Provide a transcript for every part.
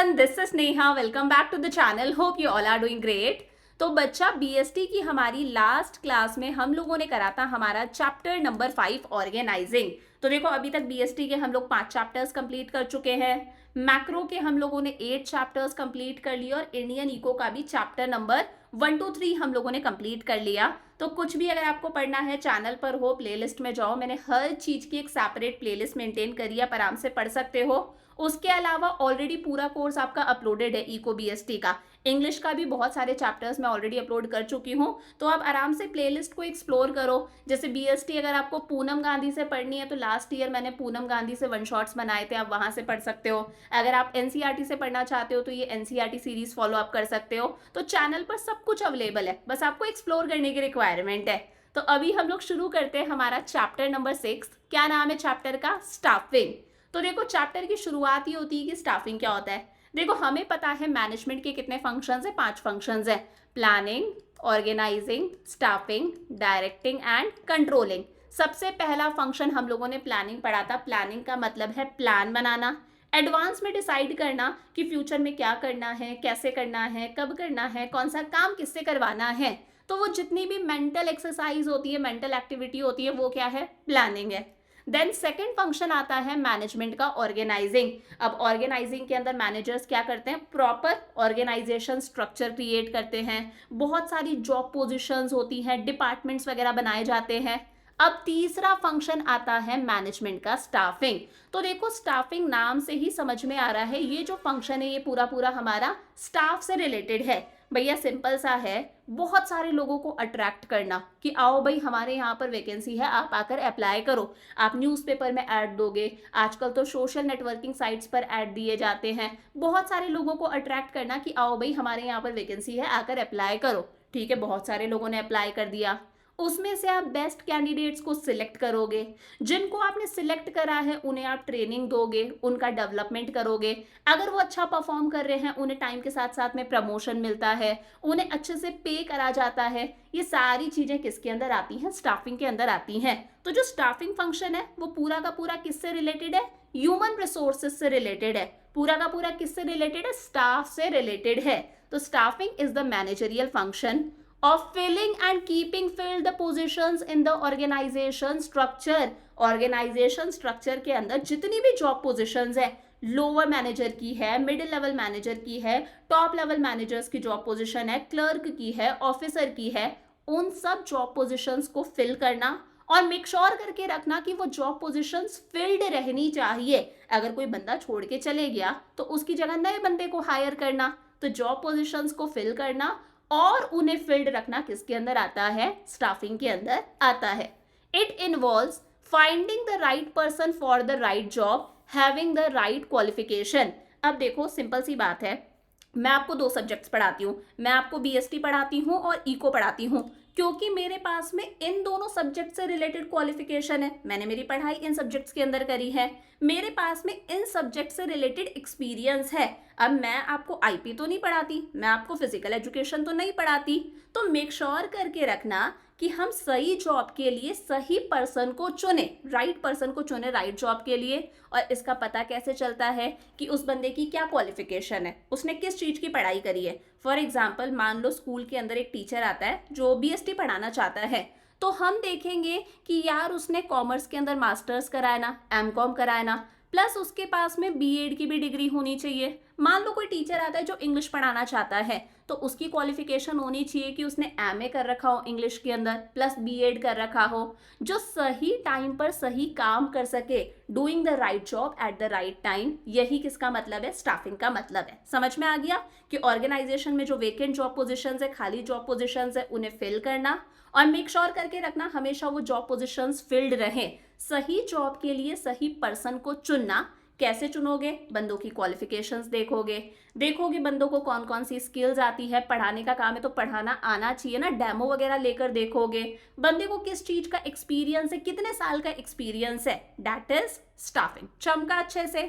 everyone, this is Neha. Welcome back to the channel. Hope you all are doing great. तो बच्चा BST की हमारी last class में हम लोगों ने करा था हमारा चैप्टर नंबर 5 ऑर्गेनाइजिंग। तो देखो अभी तक बीएसटी के हम लोग 5 चैप्टर्स कंप्लीट कर चुके हैं। मैक्रो के हम लोगों ने 8 चैप्टर्स कंप्लीट कर लिए और इंडियन इको का भी चैप्टर नंबर 1 2 3 हम लोगों ने कंप्लीट कर लिया। तो कुछ भी अगर आपको पढ़ना है चैनल पर हो, प्लेलिस्ट में जाओ, मैंने हर चीज की एक सेपरेट प्लेलिस्ट मेंटेन करी है, आप आराम से पढ़ सकते हो। उसके अलावा ऑलरेडी पूरा कोर्स आपका अपलोडेड है इको बीएसटी का। इंग्लिश का भी बहुत सारे चैप्टर्स मैं ऑलरेडी अपलोड कर चुकी हूँ, तो आप आराम से प्लेलिस्ट को एक्सप्लोर करो। जैसे बीएसटी अगर आपको पूनम गांधी से पढ़नी है तो लास्ट ईयर मैंने पूनम गांधी से 1 शॉट्स बनाए थे, आप वहां से पढ़ सकते हो। अगर आप एनसीईआरटी से पढ़ना चाहते हो तो ये एनसीईआरटी सीरीज फॉलो अप कर सकते हो। तो चैनल पर सब कुछ अवेलेबल है, बस आपको एक्सप्लोर करने की रिक्वायरमेंट है। तो अभी हम लोग शुरू करते हैं हमारा चैप्टर नंबर 6। क्या नाम है चैप्टर का? स्टाफिंग। तो देखो चैप्टर की शुरुआत ही होती है कि स्टाफिंग क्या होता है। देखो हमें पता है मैनेजमेंट के कितने फंक्शंस है, 5 फंक्शंस है। Planning, organising, staffing, directing and controlling. सबसे पहला फंक्शन हम लोगों ने प्लानिंग पढ़ा था। प्लानिंग का मतलब है प्लान बनाना, एडवांस में डिसाइड करना कि फ्यूचर में क्या करना है, कैसे करना है, कब करना है, कौन सा काम किससे करवाना है। तो वो जितनी भी मेंटल एक्सरसाइज होती है, मेंटल एक्टिविटी होती है, वो क्या है? प्लानिंग है। देन सेकेंड फंक्शन आता है मैनेजमेंट का, ऑर्गेनाइजिंग। अब ऑर्गेनाइजिंग के अंदर मैनेजर्स क्या करते हैं? प्रॉपर ऑर्गेनाइजेशन स्ट्रक्चर क्रिएट करते हैं। बहुत सारी जॉब पोजीशंस होती हैं, डिपार्टमेंट्स वगैरह बनाए जाते हैं। अब तीसरा फंक्शन आता है मैनेजमेंट का, स्टाफिंग। तो देखो स्टाफिंग नाम से ही समझ में आ रहा है ये जो फंक्शन है ये पूरा पूरा हमारा स्टाफ से रिलेटेड है। भैया सिंपल सा है, बहुत सारे लोगों को अट्रैक्ट करना कि आओ भाई हमारे यहाँ पर वैकेंसी है, आप आकर अप्लाई करो। आप न्यूज़पेपर में ऐड दोगे, आजकल तो सोशल नेटवर्किंग साइट्स पर ऐड दिए जाते हैं। बहुत सारे लोगों को अट्रैक्ट करना कि आओ भाई हमारे यहाँ पर वैकेंसी है, आकर अप्लाई करो। ठीक है, बहुत सारे लोगों ने अप्लाई कर दिया। उसमें से आप बेस्ट कैंडिडेट्स को सिलेक्ट करोगे। जिनको आपने सिलेक्ट करा है उन्हें आप ट्रेनिंग दोगे, उनका डेवलपमेंट करोगे। अगर वो अच्छा परफॉर्म कर रहे हैं उन्हें टाइम के साथ साथ में प्रमोशन मिलता है, उन्हें अच्छे से पे करा जाता है। ये सारी चीजें किसके अंदर आती हैं? स्टाफिंग के अंदर आती हैं। तो जो स्टाफिंग फंक्शन है वो पूरा का पूरा किससे रिलेटेड है? ह्यूमन रिसोर्सेज से रिलेटेड है। पूरा का पूरा किससे रिलेटेड है? स्टाफ से रिलेटेड है। तो staffing is the managerial function of filling and keeping filled the positions in the organization structure। organization structure के अंदर जितनी भी जॉब पोजीशंस है, लोअर मैनेजर की है, मिडिल लेवल मैनेजर की है, टॉप लेवल मैनेजर्स की जॉब पोजीशन है, क्लर्क की है, ऑफिसर की है, उन सब जॉब पोजीशंस को फिल करना और मेक श्योर करके रखना कि वो जॉब पोजीशंस फिल्ड रहनी चाहिए। अगर कोई बंदा छोड़ के चले गया तो उसकी जगह नए बंदे को हायर करना। तो जॉब पोजीशंस को फिल करना और उन्हें फिल्ड रखना किसके अंदर आता है? स्टाफिंग के अंदर आता है। It involves finding the right person for the right job, having the right qualification. अब देखो सिंपल सी बात है, मैं आपको 2 सब्जेक्ट्स पढ़ाती हूँ, मैं आपको बीएसटी पढ़ाती हूँ और इको पढ़ाती हूँ, क्योंकि मेरे पास में इन दोनों सब्जेक्ट से रिलेटेड क्वालिफिकेशन है। मैंने मेरी पढ़ाई इन सब्जेक्ट्स के अंदर करी है, मेरे पास में इन सब्जेक्ट से रिलेटेड एक्सपीरियंस है। अब मैं आपको आईपी तो नहीं पढ़ाती, मैं आपको फिजिकल एजुकेशन तो नहीं पढ़ाती। तो मेक श्योर करके रखना कि हम सही जॉब के लिए सही पर्सन को चुने, राइट पर्सन को चुने राइट जॉब के लिए। और इसका पता कैसे चलता है कि उस बंदे की क्या क्वालिफिकेशन है, उसने किस चीज़ की पढ़ाई करी है। फॉर एग्जाम्पल मान लो स्कूल के अंदर एक टीचर आता है जो बीएसटी पढ़ाना चाहता है, तो हम देखेंगे कि यार उसने कॉमर्स के अंदर मास्टर्स कराया ना, एमकॉम कराया ना, प्लस उसके पास में बीएड की भी डिग्री होनी चाहिए। मान लो कोई टीचर आता है जो इंग्लिश पढ़ाना चाहता है, तो उसकी क्वालिफिकेशन होनी चाहिए कि उसने एमए कर रखा हो इंग्लिश के अंदर, प्लस बीएड कर रखा हो, जो सही टाइम पर सही काम कर सके, doing the right job at the right time. यही किसका मतलब है? स्टाफिंग का मतलब है। समझ में आ गया कि ऑर्गेनाइजेशन में जो वेकेंट जॉब पोजिशन है, खाली जॉब पोजिशन है, उन्हें फिल करना और मेक श्योर करके रखना हमेशा वो जॉब पोजीशंस फिल्ड रहे। सही जॉब के लिए सही पर्सन को चुनना। कैसे चुनोगे? बंदों की क्वालिफिकेशंस देखोगे, देखोगे बंदों को कौन कौन सी स्किल्स आती है, पढ़ाने का काम है तो पढ़ाना आना चाहिए ना, डेमो वगैरह लेकर देखोगे बंदे को किस चीज का एक्सपीरियंस है, कितने साल का एक्सपीरियंस है। That is staffing. चमका अच्छे से।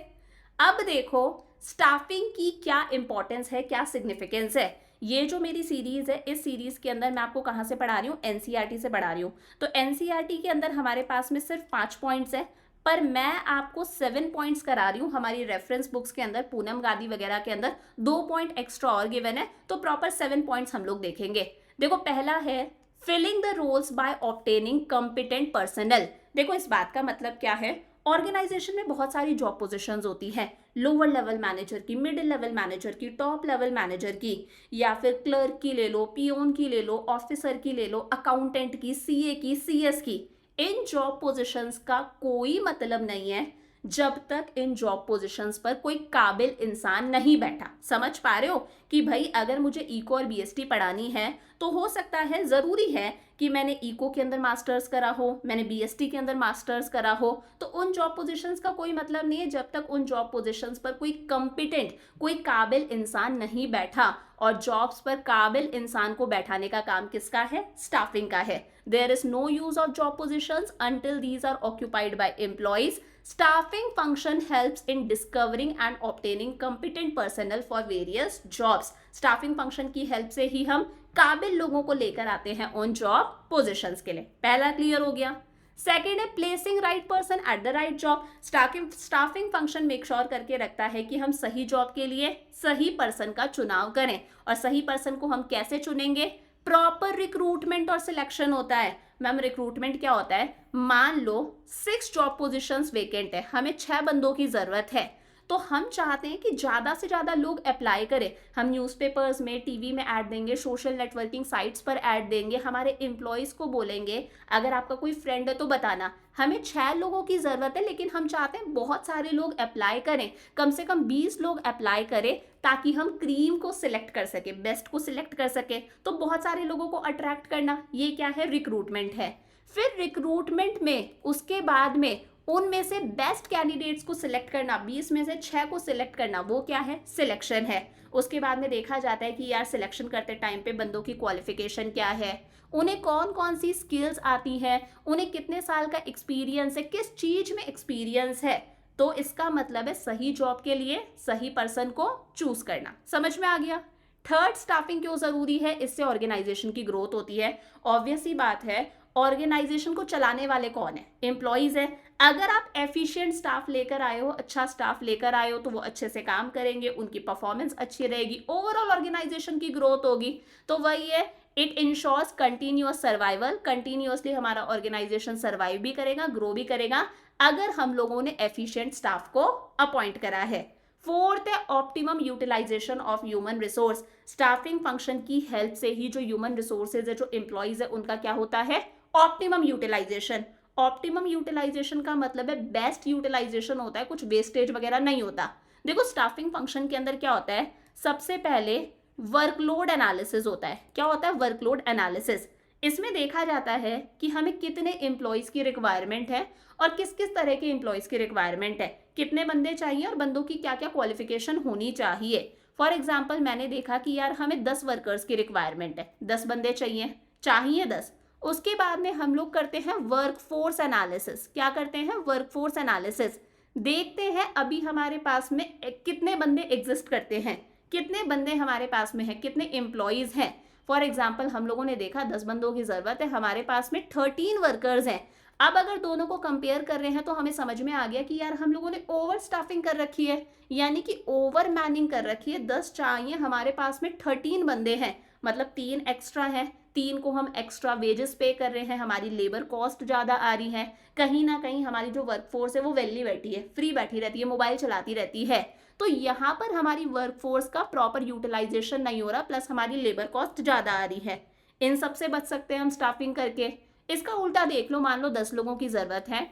अब देखो स्टाफिंग की क्या इंपॉर्टेंस है, क्या सिग्निफिकेंस है। ये जो मेरी सीरीज है, इस सीरीज के अंदर मैं आपको कहाँ से पढ़ा रही हूँ? एनसीईआरटी से पढ़ा रही हूँ। तो एनसीईआरटी के अंदर हमारे पास में सिर्फ 5 पॉइंट्स है। पर मैं आपको 7 पॉइंट्स करा रही हूँ। हमारी रेफरेंस बुक्स के अंदर पूनम गांधी वगैरह के अंदर 2 पॉइंट एक्स्ट्रा और गिवन है, तो प्रॉपर 7 पॉइंट्स हम लोग देखेंगे। देखो पहला है filling the roles by obtaining competent personnel. देखो इस बात का मतलब क्या है, ऑर्गेनाइजेशन में बहुत सारी जॉब पोजीशंस होती हैं, लोअर लेवल मैनेजर की, मिडिल लेवल मैनेजर की, टॉप लेवल मैनेजर की, या फिर क्लर्क की ले लो, पियोन की ले लो, ऑफिसर की ले लो, अकाउंटेंट की, सीए की, सीएस की। इन जॉब पोजीशंस का कोई मतलब नहीं है जब तक इन जॉब पोजीशंस पर कोई काबिल इंसान नहीं बैठा। समझ पा रहे हो कि भाई अगर मुझे इको और बीएसटी पढ़ानी है तो हो सकता है, जरूरी है कि मैंने इको के अंदर मास्टर्स करा हो, मैंने बीएसटी के अंदर मास्टर्स करा हो, तो उन जॉब पोजीशंस का कोई मतलब नहीं है जब तक उन जॉब पोजीशंस पर कोई कंपिटेंट, कोई काबिल इंसान नहीं बैठा। और जॉब्स पर काबिल इंसान को बैठाने का काम किसका है? स्टाफिंग का है। There is no use of job positions until these are occupied by employees. Staffing function helps in discovering and obtaining competent personnel for various jobs. Staffing function की हेल्प से ही हम काबिल लोगों को लेकर आते हैं उन जॉब पोजीशंस के लिए। पहला क्लियर हो गया। सेकेंड है placing right person at the right job. Staffing function make sure करके रखता है कि हम सही जॉब के लिए सही पर्सन का चुनाव करें। और सही पर्सन को हम कैसे चुनेंगे? प्रॉपर रिक्रूटमेंट और सिलेक्शन होता है। मैम रिक्रूटमेंट क्या होता है? मान लो 6 जॉब पोजीशंस वेकेंट है, हमें 6 बंदों की जरूरत है, तो हम चाहते हैं कि ज्यादा से ज्यादा लोग अप्लाई करें। हम न्यूज़पेपर्स में, टीवी में ऐड देंगे, सोशल नेटवर्किंग साइट्स पर ऐड देंगे, हमारे एम्प्लॉयज को बोलेंगे अगर आपका कोई फ्रेंड है तो बताना, हमें 6 लोगों की जरूरत है लेकिन हम चाहते हैं बहुत सारे लोग अप्लाई करें, कम से कम 20 लोग अप्लाई करें ताकि हम क्रीम को सिलेक्ट कर सके, बेस्ट को सिलेक्ट कर सके। तो बहुत सारे लोगों को अट्रैक्ट करना, ये क्या है? रिक्रूटमेंट है। फिर रिक्रूटमेंट में उसके बाद में उनमें से बेस्ट कैंडिडेट्स को सिलेक्ट करना, 20 में से 6 को सिलेक्ट करना, वो क्या है? सिलेक्शन है। उसके बाद में देखा जाता है कि यार सिलेक्शन करते टाइम पे बंदों की क्वालिफिकेशन क्या है, उन्हें कौन कौन सी स्किल्स आती हैं, उन्हें कितने साल का एक्सपीरियंस है, किस चीज में एक्सपीरियंस है। तो इसका मतलब है सही जॉब के लिए सही पर्सन को चूज करना। समझ में आ गया? थर्ड, स्टाफिंग क्यों जरूरी है? इससे ऑर्गेनाइजेशन की ग्रोथ होती है। ऑब्वियस ही बात है, ऑर्गेनाइजेशन को चलाने वाले कौन है? एम्प्लॉइज है। अगर आप एफिशिएंट स्टाफ लेकर आए हो, अच्छा स्टाफ लेकर आए हो, तो वो अच्छे से काम करेंगे, उनकी परफॉर्मेंस अच्छी रहेगी, ओवरऑल ऑर्गेनाइजेशन की ग्रोथ होगी। तो वही है, it ensures continuous survival. Continuously हमारा ऑर्गेनाइजेशन सर्वाइव भी करेगा, ग्रो भी करेगा, अगर हम लोगों ने एफिशिएंट स्टाफ को अपॉइंट करा है। फोर्थ है optimum utilisation of human resource. Staffing function की हेल्प से ही जो ह्यूमन रिसोर्सेज है, जो एम्प्लॉइज है, उनका क्या होता है? Optimum utilisation. ऑप्टिमम यूटिलाइजेशन का मतलब है बेस्ट यूटिलाइजेशन होता है, कुछ वेस्टेज वगैरह नहीं होता। देखो स्टाफिंग फंक्शन के अंदर क्या होता है? सबसे पहले वर्कलोड एनालिसिस होता है। क्या होता है? Workload analysis. इसमें देखा जाता है कि हमें कितने एम्प्लॉयज की रिक्वायरमेंट है और किस किस तरह के एम्प्लॉयज की रिक्वायरमेंट है, कितने बंदे चाहिए और बंदों की क्या क्या क्वालिफिकेशन होनी चाहिए। फॉर एग्जाम्पल मैंने देखा कि यार हमें 10 वर्कर्स की रिक्वायरमेंट है, 10 बंदे चाहिए 10। उसके बाद में हम लोग करते हैं वर्कफोर्स एनालिसिस। क्या करते हैं? Workforce analysis. देखते हैं अभी हमारे पास में कितने बंदे एग्जिस्ट करते हैं, कितने बंदे हमारे पास में हैं, कितने एम्प्लॉयज हैं। फॉर एग्जाम्पल हम लोगों ने देखा 10 बंदों की जरूरत है, हमारे पास में 13 वर्कर्स हैं। अब अगर दोनों को कंपेयर कर रहे हैं तो हमें समझ में आ गया कि यार हम लोगों ने ओवर स्टाफिंग कर रखी है, यानी कि ओवर मैनिंग कर रखी है। 10 चाहिए, हमारे पास में 13 बंदे हैं, मतलब 3 एक्स्ट्रा हैं, 3 को हम एक्स्ट्रा वेजेस पे कर रहे हैं, हमारी लेबर कॉस्ट ज़्यादा आ रही है। कहीं ना कहीं हमारी जो वर्कफोर्स है वो वेली बैठी है, फ्री बैठी रहती है, मोबाइल चलाती रहती है। तो यहाँ पर हमारी वर्कफोर्स का प्रॉपर यूटिलाइजेशन नहीं हो रहा, प्लस हमारी लेबर कॉस्ट ज़्यादा आ रही है। इन सब से बच सकते हैं हम स्टाफिंग करके। इसका उल्टा देख लो, मान लो 10 लोगों की ज़रूरत है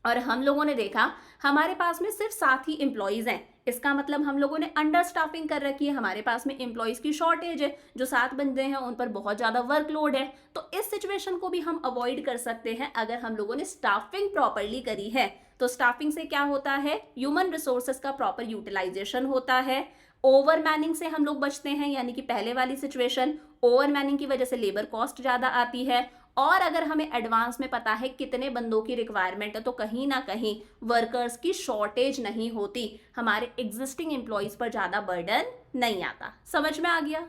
और हम लोगों ने देखा हमारे पास में सिर्फ 7 ही एम्प्लॉयज़ हैं, इसका मतलब हम लोगों ने अंडर स्टाफिंग कर रखी है, हमारे पास में एम्प्लॉयज़ की शॉर्टेज है, जो 7 बंदे हैं उन पर बहुत ज़्यादा वर्कलोड है। तो इस सिचुएशन को भी हम अवॉइड कर सकते हैं अगर हम लोगों ने स्टाफिंग प्रॉपरली करी है। तो स्टाफिंग से क्या होता है? ह्यूमन रिसोर्सेज का प्रॉपर यूटिलाइजेशन होता है। ओवर मैनिंग से हम लोग बचते हैं, यानी कि पहले वाली सिचुएशन, ओवर मैनिंग की वजह से लेबर कॉस्ट ज़्यादा आती है। और अगर हमें एडवांस में पता है कितने बंदों की रिक्वायरमेंट है, तो कहीं ना कहीं वर्कर्स की शॉर्टेज नहीं होती, हमारे एग्जिस्टिंग एम्प्लॉयज पर ज़्यादा बर्डन नहीं आता। समझ में आ गया?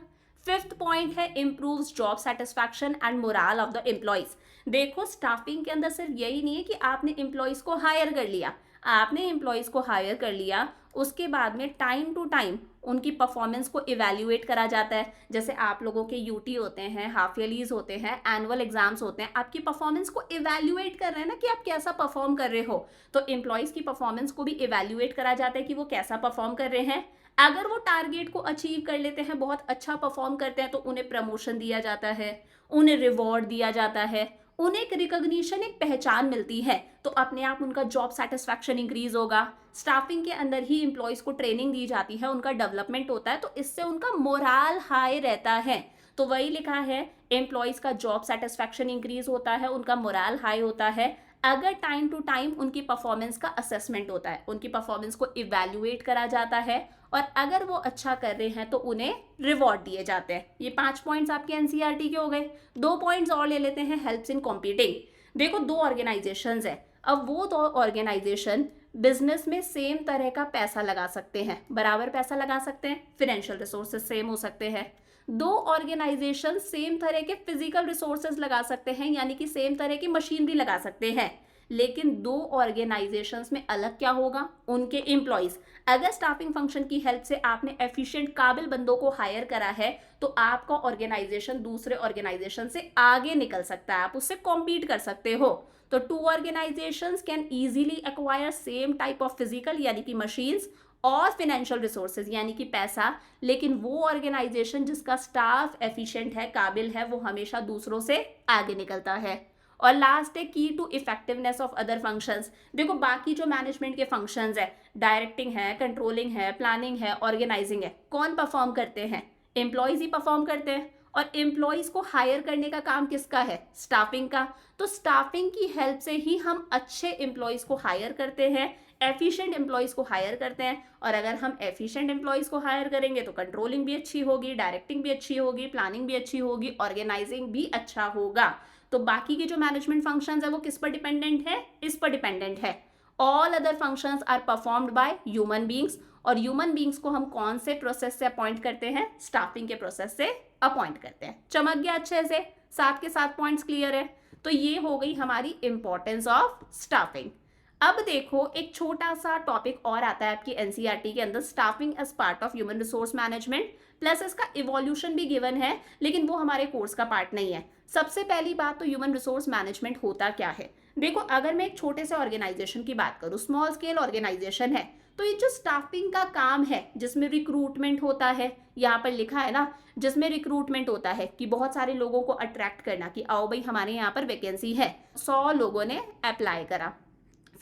फिफ्थ पॉइंट है improves job satisfaction and moral of the employees. देखो स्टाफिंग के अंदर सिर्फ यही नहीं है कि आपने एम्प्लॉयज को हायर कर लिया, आपने एम्प्लॉयज को हायर कर लिया, उसके बाद में टाइम टू टाइम उनकी परफॉर्मेंस को इवेल्युएट करा जाता है। जैसे आप लोगों के यूटी होते हैं, हाफ ईयरलीज होते हैं, एनुअल एग्जाम्स होते हैं, आपकी परफॉर्मेंस को इवेल्युएट कर रहे हैं ना कि आप कैसा परफॉर्म कर रहे हो, तो एम्प्लॉयज की परफॉर्मेंस को भी इवेल्युएट करा जाता है कि वो कैसा परफॉर्म कर रहे हैं। अगर वो टारगेट को अचीव कर लेते हैं, बहुत अच्छा परफॉर्म करते हैं, तो उन्हें प्रमोशन दिया जाता है, उन्हें रिवॉर्ड दिया जाता है, उन्हें एक रिकॉग्निशन, एक पहचान मिलती है, तो अपने आप उनका जॉब सेटिस्फैक्शन इंक्रीज होगा। स्टाफिंग के अंदर ही एम्प्लॉयज को ट्रेनिंग दी जाती है, उनका डेवलपमेंट होता है, तो इससे उनका मोरल हाई रहता है। तो वही लिखा है एम्प्लॉयज का जॉब सेटिस्फैक्शन इंक्रीज होता है, उनका मोरल हाई होता है अगर टाइम टू टाइम उनकी परफॉर्मेंस का असेसमेंट होता है, उनकी परफॉर्मेंस को इवैल्यूएट करा जाता है, और अगर वो अच्छा कर रहे हैं तो उन्हें रिवॉर्ड दिए जाते हैं। ये 5 पॉइंट्स आपके एनसीईआरटी के हो गए। 2 पॉइंट्स और ले लेते हैं, हेल्प्स इन कॉम्पीटिंग। देखो 2 ऑर्गेनाइजेशंस है, अब वो 2 ऑर्गेनाइजेशन बिजनेस में सेम तरह का पैसा लगा सकते हैं, बराबर पैसा लगा सकते हैं, फाइनेंशियल रिसोर्सेज सेम हो सकते हैं। 2 ऑर्गेनाइजेशन सेम तरह के फिजिकल रिसोर्सेज लगा सकते हैं, यानी कि सेम तरह की मशीनरी लगा सकते हैं, लेकिन 2 ऑर्गेनाइजेशंस में अलग क्या होगा, उनके एम्प्लॉयज। अगर स्टाफिंग फंक्शन की हेल्प से आपने एफिशिएंट काबिल बंदों को हायर करा है, तो आपका ऑर्गेनाइजेशन दूसरे ऑर्गेनाइजेशन से आगे निकल सकता है, आप उससे कॉम्पीट कर सकते हो। तो 2 organisations can easily acquire same type of physical यानी कि मशीन्स और फाइनेंशियल रिसोर्सेज यानी कि पैसा, लेकिन वो ऑर्गेनाइजेशन जिसका स्टाफ एफिशिएंट है, काबिल है, वो हमेशा दूसरों से आगे निकलता है। और लास्ट है key to effectiveness of other functions. देखो बाकी जो मैनेजमेंट के फंक्शंस है, डायरेक्टिंग है, कंट्रोलिंग है, प्लानिंग है, ऑर्गेनाइजिंग है, कौन परफॉर्म करते हैं, एम्प्लॉयज ही परफॉर्म करते हैं। और एम्प्लॉयज को हायर करने का काम किसका है, स्टाफिंग का। तो स्टाफिंग की हेल्प से ही हम अच्छे एम्प्लॉयज को हायर करते हैं, एफिशिएंट एम्प्लॉयज को हायर करते हैं। और अगर हम एफिशिएंट एम्प्लॉयज को हायर करेंगे तो कंट्रोलिंग भी अच्छी होगी, डायरेक्टिंग भी अच्छी होगी, प्लानिंग भी अच्छी होगी, ऑर्गेनाइजिंग भी अच्छा होगा। तो बाकी के जो मैनेजमेंट फंक्शंस है वो किस पर डिपेंडेंट है, इस पर डिपेंडेंट है। All other functions are performed by human beings, और ह्यूमन बींग्स को हम कौन से प्रोसेस से अपॉइंट करते हैं, स्टाफिंग के प्रोसेस से अपॉइंट करते हैं। चमक गया अच्छे से, 7 के 7 पॉइंट्स क्लियर है। तो ये हो गई हमारी इंपॉर्टेंस ऑफ स्टाफिंग। अब देखो एक छोटा सा टॉपिक और आता है आपकी एनसीईआरटी के अंदर, staffing as part of human resource management, plus इसका इवोल्यूशन भी गिवन है, लेकिन वो हमारे कोर्स का पार्ट नहीं है। सबसे पहली बात तो ह्यूमन रिसोर्स मैनेजमेंट होता क्या है। देखो अगर मैं एक छोटे से ऑर्गेनाइजेशन की बात करूँ, स्मॉल स्केल ऑर्गेनाइजेशन है, तो ये जो स्टाफिंग का काम है जिसमें रिक्रूटमेंट होता है, यहाँ पर लिखा है ना, जिसमें रिक्रूटमेंट होता है कि बहुत सारे लोगों को अट्रैक्ट करना कि आओ भाई हमारे यहाँ पर वैकेंसी है, 100 लोगों ने अप्लाई करा,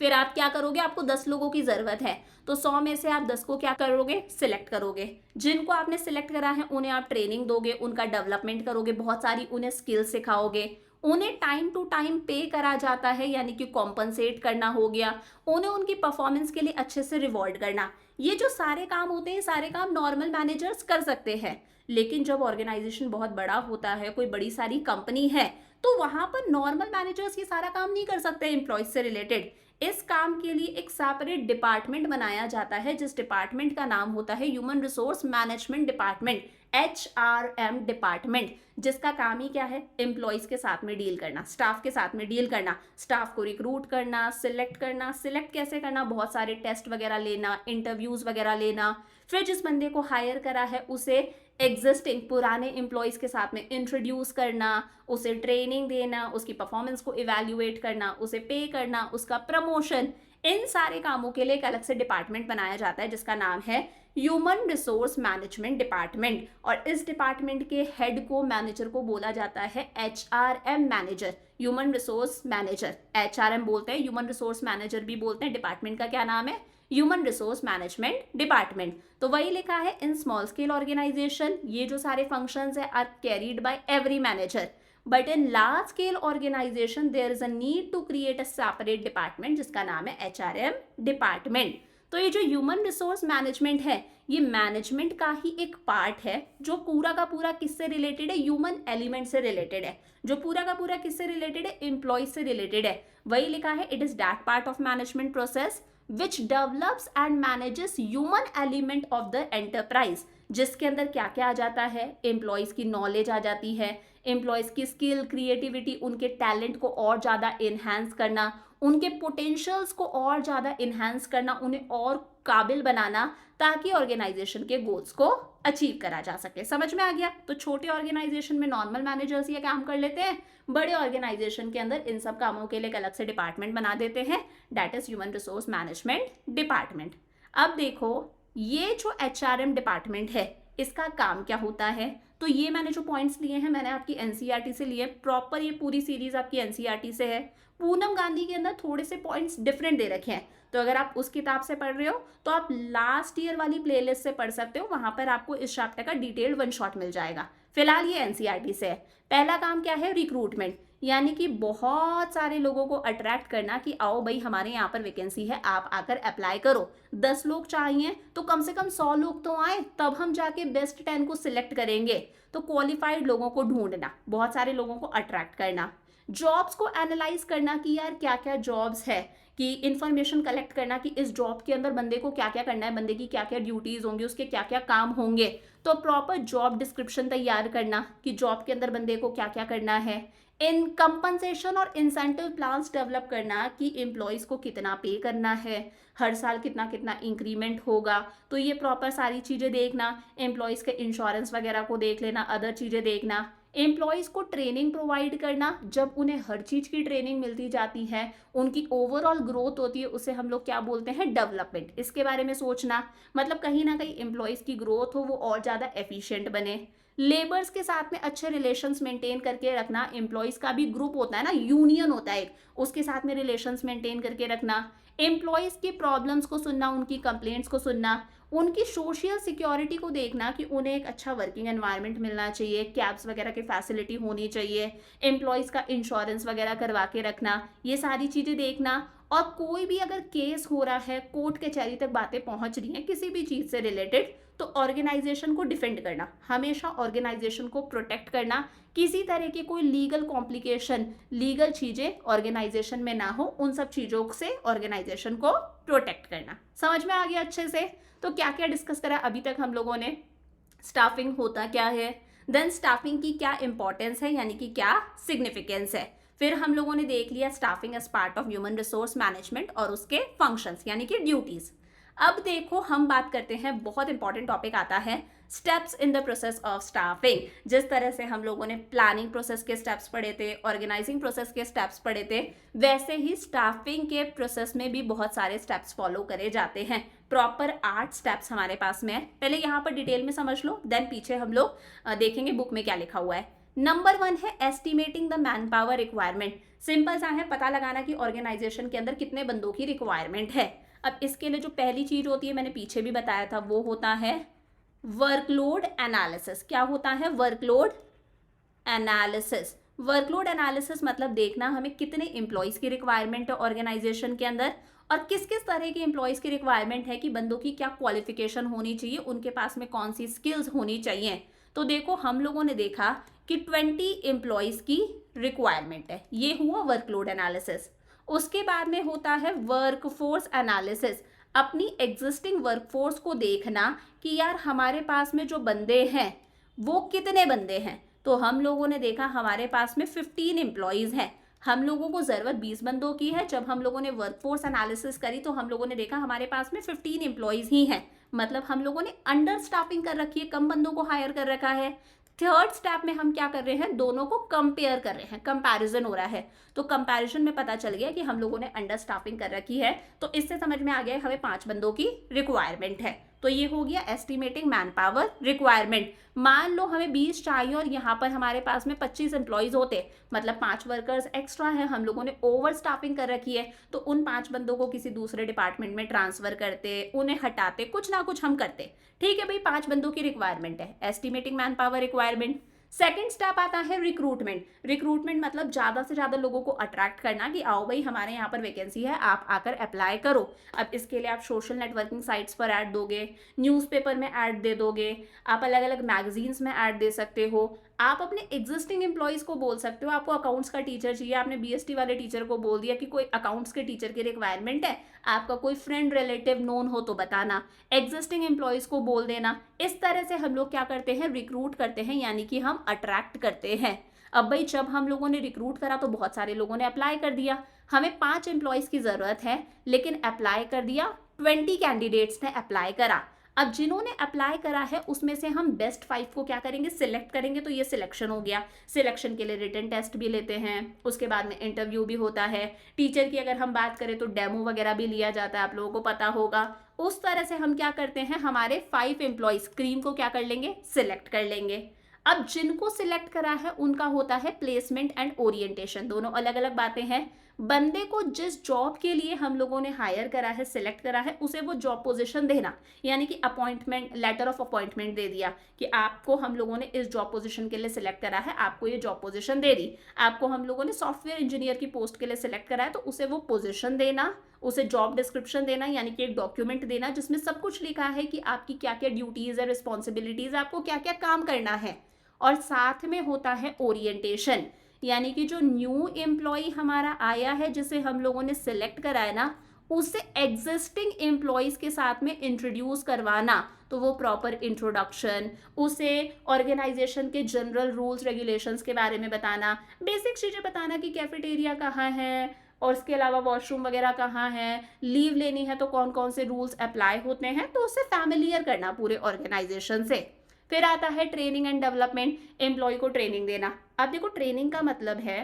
फिर आप क्या करोगे, आपको 10 लोगों की जरूरत है, तो 100 में से आप 10 को क्या करोगे, सिलेक्ट करोगे। जिनको आपने सिलेक्ट करा है उन्हें आप ट्रेनिंग दोगे, उनका डेवलपमेंट करोगे, बहुत सारी उन्हें स्किल्स सिखाओगे, उन्हें टाइम टू टाइम पे करा जाता है, यानी कि कॉम्पनसेट करना हो गया, उन्हें उनकी परफॉर्मेंस के लिए अच्छे से रिवॉर्ड करना। ये जो सारे काम होते हैं, सारे काम नॉर्मल मैनेजर्स कर सकते हैं, लेकिन जब ऑर्गेनाइजेशन बहुत बड़ा होता है, कोई बड़ी सारी कंपनी है, तो वहां पर नॉर्मल मैनेजर्स ये सारा काम नहीं कर सकते एम्प्लॉयज से रिलेटेड। इस काम के लिए एक सेपरेट डिपार्टमेंट बनाया जाता है, जिस डिपार्टमेंट का नाम होता है human resource management department, HRM department, जिसका काम ही क्या है, एम्प्लॉयज के साथ में डील करना, स्टाफ के साथ में डील करना, स्टाफ को रिक्रूट करना, सिलेक्ट करना, सिलेक्ट कैसे करना, बहुत सारे टेस्ट वगैरह लेना, इंटरव्यूज वगैरह लेना, फिर जिस बंदे को हायर करा है उसे एग्जिस्टिंग पुराने एम्प्लॉयज के साथ में इंट्रोड्यूस करना, उसे ट्रेनिंग देना, उसकी परफॉर्मेंस को इवैल्यूएट करना, उसे पे करना, उसका प्रमोशन, इन सारे कामों के लिए एक अलग से डिपार्टमेंट बनाया जाता है जिसका नाम है ह्यूमन रिसोर्स मैनेजमेंट डिपार्टमेंट। और इस डिपार्टमेंट के हेड को, मैनेजर को बोला जाता है HRM manager, human resource manager. HRM बोलते हैं, ह्यूमन रिसोर्स मैनेजर भी बोलते हैं। डिपार्टमेंट का क्या नाम है, ह्यूमन रिसोर्स मैनेजमेंट डिपार्टमेंट। तो वही लिखा है इन स्मॉल स्केल ऑर्गेनाइजेशन ये जो सारे फंक्शंस है are carried by every manager, but in large scale organisation there is a need to create a separate department जिसका नाम है HRM डिपार्टमेंट। तो ये जो ह्यूमन रिसोर्स मैनेजमेंट है, ये मैनेजमेंट का ही एक पार्ट है जो पूरा का पूरा किससे रिलेटेड है, ह्यूमन एलिमेंट से रिलेटेड है, जो पूरा का पूरा किससे रिलेटेड है, एम्प्लॉय से रिलेटेड है। वही लिखा है it is that part of management process which develops and manages human element of the enterprise, जिसके अंदर क्या क्या आ जाता है, एम्प्लॉयज की नॉलेज आ जाती है, एम्प्लॉयज की स्किल, क्रिएटिविटी, उनके टैलेंट को और ज़्यादा इन्हांस करना, उनके पोटेंशियल्स को और ज़्यादा इन्हांस करना, उन्हें और काबिल बनाना, ताकि ऑर्गेनाइजेशन के गोल्स को अचीव करा जा सके। समझ में आ गया? तो छोटे ऑर्गेनाइजेशन में नॉर्मल मैनेजर्स ये काम कर लेते हैं, बड़े ऑर्गेनाइजेशन के अंदर इन सब कामों के लिए एक अलग से डिपार्टमेंट बना देते हैं, that is human resource management department. अब देखो ये जो HRM डिपार्टमेंट है इसका काम क्या होता है, तो ये मैंने जो पॉइंट्स लिए हैं मैंने आपकी NCERT से लिए, प्रॉपर ये पूरी सीरीज आपकी NCERT से है। पूनम गांधी के अंदर थोड़े से पॉइंट्स डिफरेंट दे रखे हैं, तो अगर आप उस किताब से पढ़ रहे हो तो आप लास्ट ईयर वाली प्लेलिस्ट से पढ़ सकते हो, वहां पर आपको इस चैप्टर का डिटेल्ड वन शॉट मिल जाएगा। फिलहाल ये NCERT से है। पहला काम क्या है, रिक्रूटमेंट, यानी कि बहुत सारे लोगों को अट्रैक्ट करना कि आओ भाई हमारे यहाँ पर वैकेंसी है, आप आकर अप्लाई करो। 10 लोग चाहिए तो कम से कम 100 लोग तो आए, तब हम जाके बेस्ट 10 को सिलेक्ट करेंगे। तो क्वालिफाइड लोगों को ढूंढना, बहुत सारे लोगों को अट्रैक्ट करना, जॉब्स को एनालाइज करना कि यार क्या क्या जॉब्स है, कि इंफॉर्मेशन कलेक्ट करना कि इस जॉब के अंदर बंदे को क्या क्या करना है, बंदे की क्या क्या ड्यूटीज होंगी, उसके क्या क्या काम होंगे। तो प्रॉपर जॉब डिस्क्रिप्शन तैयार करना कि जॉब के अंदर बंदे को क्या क्या करना है। इन कंपनसेशन और इंसेंटिव प्लान्स डेवलप करना कि एम्प्लॉयज़ को कितना पे करना है, हर साल कितना कितना इंक्रीमेंट होगा, तो ये प्रॉपर सारी चीज़ें देखना। एम्प्लॉयज़ के इंश्योरेंस वगैरह को देख लेना, अदर चीज़ें देखना। एम्प्लॉयज़ को ट्रेनिंग प्रोवाइड करना, जब उन्हें हर चीज़ की ट्रेनिंग मिलती जाती है, उनकी ओवरऑल ग्रोथ होती है, उसे हम लोग क्या बोलते हैं, डेवलपमेंट। इसके बारे में सोचना, मतलब कहीं ना कहीं एम्प्लॉयज़ की ग्रोथ हो, वो और ज़्यादा एफिशिएंट बने। लेबर्स के साथ में अच्छे रिलेशंस मेंटेन करके रखना, एम्प्लॉयज़ का भी ग्रुप होता है ना, यूनियन होता है एक, उसके साथ में रिलेशंस मेंटेन करके रखना। एम्प्लॉयज़ की प्रॉब्लम्स को सुनना, उनकी कंप्लेंट्स को सुनना, उनकी सोशल सिक्योरिटी को देखना कि उन्हें एक अच्छा वर्किंग एनवायरनमेंट मिलना चाहिए, कैब्स वगैरह की फैसिलिटी होनी चाहिए, एम्प्लॉयज़ का इंश्योरेंस वगैरह करवा के रखना, ये सारी चीज़ें देखना। और कोई भी अगर केस हो रहा है, कोर्ट कचहरी तक बातें पहुंच रही हैं किसी भी चीज़ से रिलेटेड, तो ऑर्गेनाइजेशन को डिफेंड करना, हमेशा ऑर्गेनाइजेशन को प्रोटेक्ट करना, किसी तरह की कोई लीगल कॉम्प्लिकेशन, लीगल चीज़ें ऑर्गेनाइजेशन में ना हो, उन सब चीज़ों से ऑर्गेनाइजेशन को प्रोटेक्ट करना। समझ में आ गया अच्छे से? तो क्या क्या डिस्कस करा अभी तक हम लोगों ने, स्टाफिंग होता क्या है, देन स्टाफिंग की क्या इंपॉर्टेंस है यानी कि क्या सिग्निफिकेंस है, फिर हम लोगों ने देख लिया staffing as part of human resource management और उसके फंक्शंस यानी कि ड्यूटीज। अब देखो हम बात करते हैं, बहुत इंपॉर्टेंट टॉपिक आता है, steps in the process of staffing. जिस तरह से हम लोगों ने प्लानिंग प्रोसेस के स्टेप्स पढ़े थे, ऑर्गेनाइजिंग प्रोसेस के स्टेप्स पढ़े थे, वैसे ही स्टाफिंग के प्रोसेस में भी बहुत सारे स्टेप्स फॉलो करे जाते हैं। प्रॉपर 8 स्टेप्स हमारे पास में है। पहले यहाँ पर डिटेल में समझ लो, देन पीछे हम लोग देखेंगे बुक में क्या लिखा हुआ है। नंबर 1 है estimating the man power requirement. Simple सा है, पता लगाना कि ऑर्गेनाइजेशन के अंदर कितने बंदों की रिक्वायरमेंट है। अब इसके लिए जो पहली चीज होती है, मैंने पीछे भी बताया था, वो होता है वर्कलोड एनालिसिस। क्या होता है? Workload analysis. वर्कलोड एनालिसिस मतलब देखना हमें कितने एम्प्लॉयज़ की रिक्वायरमेंट है ऑर्गेनाइजेशन के अंदर, और किस किस तरह के एम्प्लॉयज़ की रिक्वायरमेंट है, कि बंदों की क्या क्वालिफिकेशन होनी चाहिए, उनके पास में कौन सी स्किल्स होनी चाहिए। तो देखो हम लोगों ने देखा कि 20 एम्प्लॉयज़ की रिक्वायरमेंट है, ये हुआ वर्कलोड एनालिसिस। उसके बाद में होता है वर्कफोर्स एनालिसिस। अपनी एग्जिस्टिंग वर्कफोर्स को देखना कि यार हमारे पास में जो बंदे हैं वो कितने बंदे हैं। तो हम लोगों ने देखा हमारे पास में 15 एम्प्लॉयज़ हैं, हम लोगों को ज़रूरत 20 बंदों की है। जब हम लोगों ने वर्कफोर्स एनालिसिस करी तो हम लोगों ने देखा हमारे पास में 15 एम्प्लॉयज़ ही हैं, मतलब हम लोगों ने अंडर स्टाफिंग कर रखी है, कम बंदों को हायर कर रखा है। थर्ड स्टेप में हम क्या कर रहे हैं, दोनों को कंपेयर कर रहे हैं, कंपैरिजन हो रहा है। तो कंपैरिजन में पता चल गया कि हम लोगों ने अंडर स्टाफिंग कर रखी है, तो इससे समझ में आ गया हमें 5 बंदों की रिक्वायरमेंट है। तो ये हो गया एस्टिमेटिंग मैन पावर रिक्वायरमेंट। मान लो हमें 20 चाहिए और यहाँ पर हमारे पास में 25 एम्प्लॉयज़ होते, मतलब 5 वर्कर्स एक्स्ट्रा हैं, हम लोगों ने ओवर स्टाफिंग कर रखी है, तो उन 5 बंदों को किसी दूसरे डिपार्टमेंट में ट्रांसफर करते, उन्हें हटाते, कुछ ना कुछ हम करते। ठीक है भाई, 5 बंदों की रिक्वायरमेंट है, estimating man power requirement. Second step आता है रिक्रूटमेंट। रिक्रूटमेंट मतलब ज़्यादा से ज़्यादा लोगों को अट्रैक्ट करना कि आओ भाई हमारे यहाँ पर वैकेंसी है, आप आकर अप्लाई करो। अब इसके लिए आप सोशल नेटवर्किंग साइट्स पर ऐड दोगे, न्यूज़पेपर में ऐड दे दोगे, आप अलग अलग मैगजीन्स में ऐड दे सकते हो, आप अपने एग्जिस्टिंग एम्प्लॉयज़ को बोल सकते हो आपको अकाउंट्स का टीचर चाहिए, आपने बीएसटी वाले टीचर को बोल दिया कि कोई अकाउंट्स के टीचर की रिक्वायरमेंट है, आपका कोई फ्रेंड रिलेटिव नोन हो तो बताना, एग्जिस्टिंग एम्प्लॉयज़ को बोल देना। इस तरह से हम लोग क्या करते हैं, रिक्रूट करते हैं, यानी कि हम अट्रैक्ट करते हैं। अब भाई जब हम लोगों ने रिक्रूट करा तो बहुत सारे लोगों ने अप्लाई कर दिया, हमें 5 एम्प्लॉयज़ की ज़रूरत है, लेकिन अप्लाई कर दिया 20 कैंडिडेट्स ने अप्लाई करा। अब जिन्होंने अप्लाई करा है उसमें से हम बेस्ट 5 को क्या करेंगे, सिलेक्ट करेंगे। तो ये सिलेक्शन हो गया। सिलेक्शन के लिए रिटन टेस्ट भी लेते हैं, उसके बाद में इंटरव्यू भी होता है। टीचर की अगर हम बात करें तो डेमो वगैरह भी लिया जाता है, आप लोगों को पता होगा। उस तरह से हम क्या करते हैं, हमारे 5 एम्प्लॉयज़ क्रीम को क्या कर लेंगे, सिलेक्ट कर लेंगे। अब जिनको सिलेक्ट करा है उनका होता है प्लेसमेंट एंड ओरिएंटेशन, दोनों अलग अलग बातें हैं। बंदे को जिस जॉब के लिए हम लोगों ने हायर करा है, सिलेक्ट करा है, उसे वो जॉब पोजीशन देना, यानी कि अपॉइंटमेंट, लेटर ऑफ अपॉइंटमेंट दे दिया कि आपको हम लोगों ने इस जॉब पोजीशन के लिए सिलेक्ट करा है, आपको ये जॉब पोजीशन दे दी। आपको हम लोगों ने सॉफ्टवेयर इंजीनियर की पोस्ट के लिए सिलेक्ट करा है, तो उसे वो पोजीशन देना, उसे जॉब डिस्क्रिप्शन देना, यानी कि एक डॉक्यूमेंट देना जिसमें सब कुछ लिखा है कि आपकी क्या क्या ड्यूटीज़ है, रिस्पॉन्सिबिलिटीज़, आपको क्या क्या काम करना है। और साथ में होता है ओरिएंटेशन, यानी कि जो न्यू एम्प्लॉय हमारा आया है, जिसे हम लोगों ने सिलेक्ट करा है ना, उसे एग्जिस्टिंग एम्प्लॉयज़ के साथ में इंट्रोड्यूस करवाना। तो वो प्रॉपर इंट्रोडक्शन, उसे ऑर्गेनाइजेशन के जनरल रूल्स रेगुलेशंस के बारे में बताना, बेसिक चीज़ें बताना कि कैफेटेरिया कहाँ है और इसके अलावा वॉशरूम वगैरह कहाँ है, लीव लेनी है तो कौन कौन से रूल्स अप्लाई होते हैं, तो उसे फैमिलियर करना पूरे ऑर्गेनाइजेशन से। फिर आता है ट्रेनिंग एंड डेवलपमेंट, एम्प्लॉय को ट्रेनिंग देना। अब देखो ट्रेनिंग का मतलब है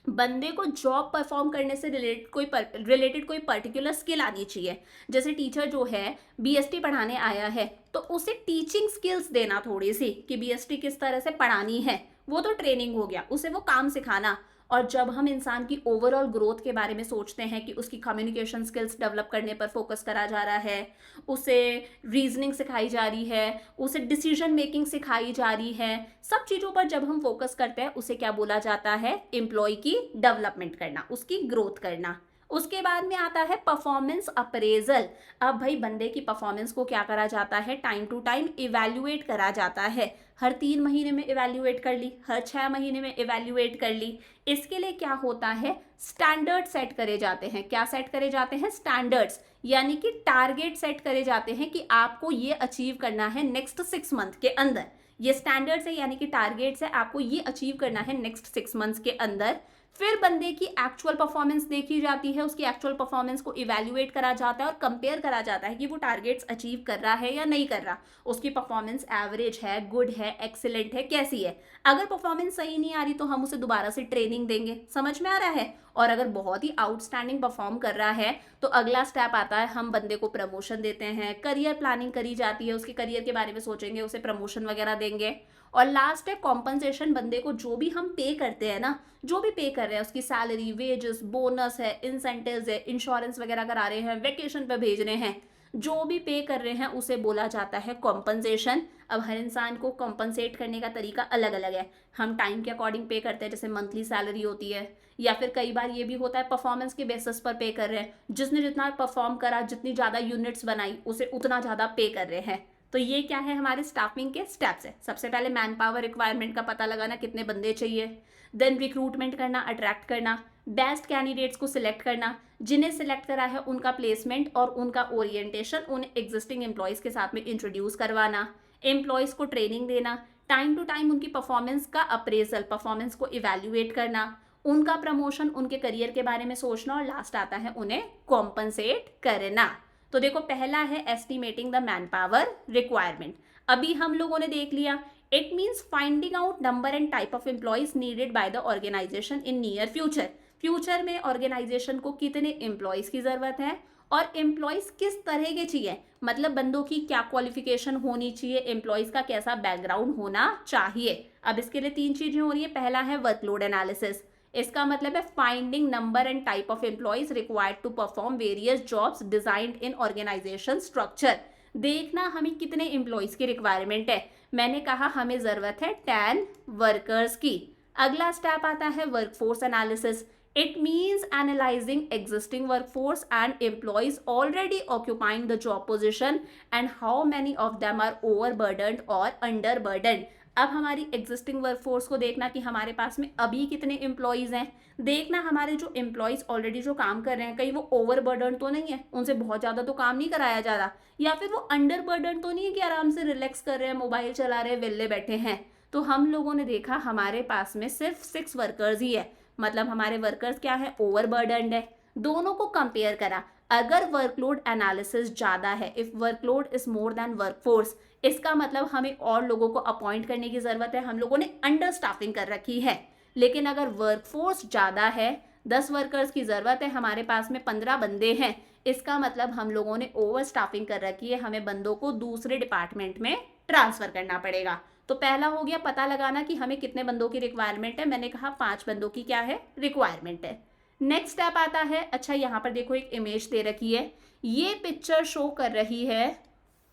बंदे को जॉब परफॉर्म करने से रिलेटेड कोई पर्टिकुलर स्किल आनी चाहिए। जैसे टीचर जो है बीएसटी पढ़ाने आया है तो उसे टीचिंग स्किल्स देना थोड़ी सी कि बीएसटी किस तरह से पढ़ानी है, वो तो ट्रेनिंग हो गया, उसे वो काम सिखाना। और जब हम इंसान की ओवरऑल ग्रोथ के बारे में सोचते हैं कि उसकी कम्युनिकेशन स्किल्स डेवलप करने पर फोकस करा जा रहा है, उसे रीजनिंग सिखाई जा रही है, उसे डिसीजन मेकिंग सिखाई जा रही है, सब चीज़ों पर जब हम फोकस करते हैं उसे क्या बोला जाता है, एम्प्लॉय की डेवलपमेंट करना, उसकी ग्रोथ करना। उसके बाद में आता है परफॉर्मेंस अप्रेजल। अब भाई बंदे की परफॉर्मेंस को क्या करा जाता है, टाइम टू टाइम इवैल्यूएट करा जाता है। हर 3 महीने में इवैल्यूएट कर ली, हर 6 महीने में इवैल्यूएट कर ली। इसके लिए क्या होता है, स्टैंडर्ड सेट करे जाते हैं। क्या सेट करे जाते हैं, स्टैंडर्ड्स, यानी कि टारगेट सेट करे जाते हैं कि आपको ये अचीव करना है नेक्स्ट 6 मंथ के अंदर। ये स्टैंडर्ड्स है, यानी कि टारगेट्स है, आपको ये अचीव करना है नेक्स्ट 6 मंथ्स के अंदर। फिर बंदे की एक्चुअल परफॉर्मेंस देखी जाती है, उसकी एक्चुअल परफॉर्मेंस को इवैल्यूएट करा जाता है और कंपेयर करा जाता है कि वो टारगेट्स अचीव कर रहा है या नहीं कर रहा, उसकी परफॉर्मेंस एवरेज है, गुड है, एक्सीलेंट है, कैसी है। अगर परफॉर्मेंस सही नहीं आ रही तो हम उसे दोबारा से ट्रेनिंग देंगे, समझ में आ रहा है। और अगर बहुत ही आउटस्टैंडिंग परफॉर्म कर रहा है तो अगला स्टेप आता है, हम बंदे को प्रमोशन देते हैं, करियर प्लानिंग करी जाती है, उसके करियर के बारे में सोचेंगे, उसे प्रमोशन वगैरह देंगे। और लास्ट है कॉम्पनसेशन, बंदे को जो भी हम पे करते हैं ना, जो भी पे कर रहे हैं, उसकी सैलरी, वेजेस, बोनस है, इंसेंटिव्स है, इंश्योरेंस वगैरह करा रहे हैं, वेकेशन पे भेज रहे हैं, जो भी पे कर रहे हैं उसे बोला जाता है कॉम्पनसेशन। अब हर इंसान को कॉम्पनसेट करने का तरीका अलग अलग है। हम टाइम के अकॉर्डिंग पे करते हैं, जैसे मंथली सैलरी होती है, या फिर कई बार ये भी होता है परफॉर्मेंस के बेसिस पर पे कर रहे हैं, जिसने जितना परफॉर्म करा, जितनी ज़्यादा यूनिट्स बनाई, उसे उतना ज़्यादा पे कर रहे हैं। तो ये क्या है, हमारे स्टाफिंग के स्टेप्स है। सबसे पहले मैन पावर रिक्वायरमेंट का पता लगाना, कितने बंदे चाहिए, देन रिक्रूटमेंट करना, अट्रैक्ट करना, बेस्ट कैंडिडेट्स को सिलेक्ट करना, जिन्हें सिलेक्ट करा है उनका प्लेसमेंट और उनका ओरिएंटेशन, उन एग्जिस्टिंग एम्प्लॉयज़ के साथ में इंट्रोड्यूस करवाना, एम्प्लॉयज़ को ट्रेनिंग देना, टाइम टू टाइम उनकी परफॉर्मेंस का अप्रेजल, परफॉर्मेंस को इवैल्यूएट करना, उनका प्रमोशन, उनके करियर के बारे में सोचना, और लास्ट आता है उन्हें कॉम्पनसेट करना। तो देखो पहला है estimating the man power requirement. अभी हम लोगों ने देख लिया, it means finding out number and type of employees needed by the organisation in near future. Future में ऑर्गेनाइजेशन को कितने एम्प्लॉयज की जरूरत है और एम्प्लॉयज किस तरह के चाहिए, मतलब बंदों की क्या क्वालिफिकेशन होनी चाहिए, एम्प्लॉयज का कैसा बैकग्राउंड होना चाहिए। अब इसके लिए 3 चीजें हो रही है। पहला है वर्कलोड एनालिसिस, इसका मतलब है finding number and type of employees required to perform various jobs designed in organisation structure. देखना हमें कितने एम्प्लॉयज़ की रिक्वायरमेंट है। मैंने कहा हमें ज़रूरत है 10 वर्कर्स की। अगला स्टेप आता है workforce analysis. It means analysing existing workforce and employees already occupying the job position and how many of them are overburdened और अंडरबर्डन्ड। अब हमारी एग्जिस्टिंग वर्कफोर्स को देखना कि हमारे पास में अभी कितने एम्प्लॉयज़ हैं। देखना हमारे जो एम्प्लॉयज़ ऑलरेडी जो काम कर रहे हैं कहीं वो ओवरबर्डन तो नहीं है, उनसे बहुत ज़्यादा तो काम नहीं कराया जा रहा, या फिर वो अंडरबर्डन तो नहीं है कि आराम से रिलैक्स कर रहे हैं, मोबाइल चला रहे हैं, वेले बैठे हैं। तो हम लोगों ने देखा हमारे पास में सिर्फ 6 वर्कर्स ही है, मतलब हमारे वर्कर्स क्या है, ओवरबर्डन्ड है। दोनों को कंपेयर करा, अगर वर्कलोड एनालिसिस ज़्यादा है, if workload is more than workforce, इसका मतलब हमें और लोगों को अपॉइंट करने की ज़रूरत है, हम लोगों ने अंडर स्टाफिंग कर रखी है। लेकिन अगर वर्कफोर्स ज़्यादा है, 10 वर्कर्स की ज़रूरत है, हमारे पास में 15 बंदे हैं, इसका मतलब हम लोगों ने ओवर स्टाफिंग कर रखी है, हमें बंदों को दूसरे डिपार्टमेंट में ट्रांसफ़र करना पड़ेगा। तो पहला हो गया पता लगाना कि हमें कितने बंदों की रिक्वायरमेंट है। मैंने कहा 5 बंदों की क्या है, रिक्वायरमेंट है। नेक्स्ट स्टेप आता है, अच्छा यहाँ पर देखो एक इमेज दे रखी है, ये पिक्चर शो कर रही है,